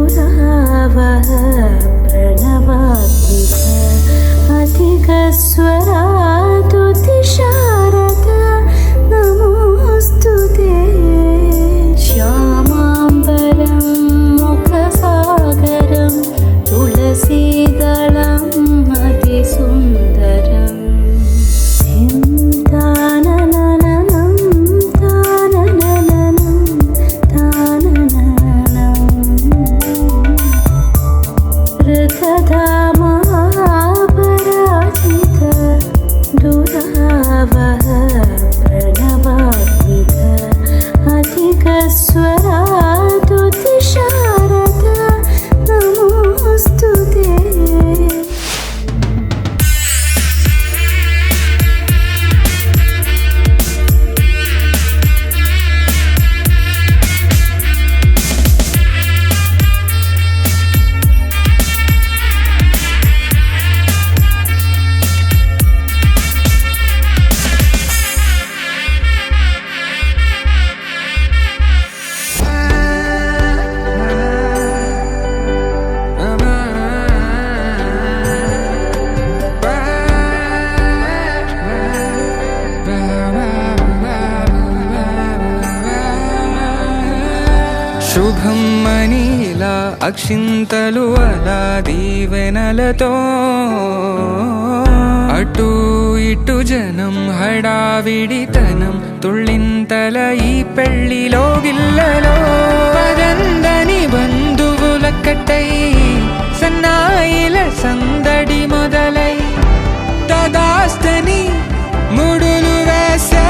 दुरावह प्रणवात्मिक अधिकस्वरा तुतिशारद नमोस्तुते श्यामाम्बरं मुखसागरं तुलसीदलम् अतिसुन्दरम् శుభం మనీలా అక్షింతలు అలా దీవెనలతో అటు ఇటు జనం హడావిడితనం తుళ్ళింతల ఈ పెళ్లిలో గిల్లలో పదందని బంధువులక్కటై సన్నాయిల సందడి మొదలై తదాస్తని ముడులు వేసే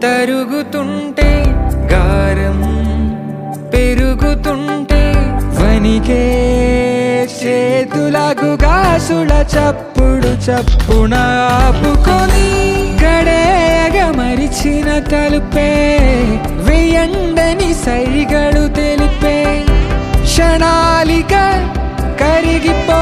తరుగుతుంటే గారం పెరుగుతుంటే వనికే చేతులకు గాసుల చప్పుడు చప్పున ఆపుకొని గడేగ మరిచిన తలుపే వెయ్యండని సైగడు తెలిపే క్షణాలిక కరిగిపో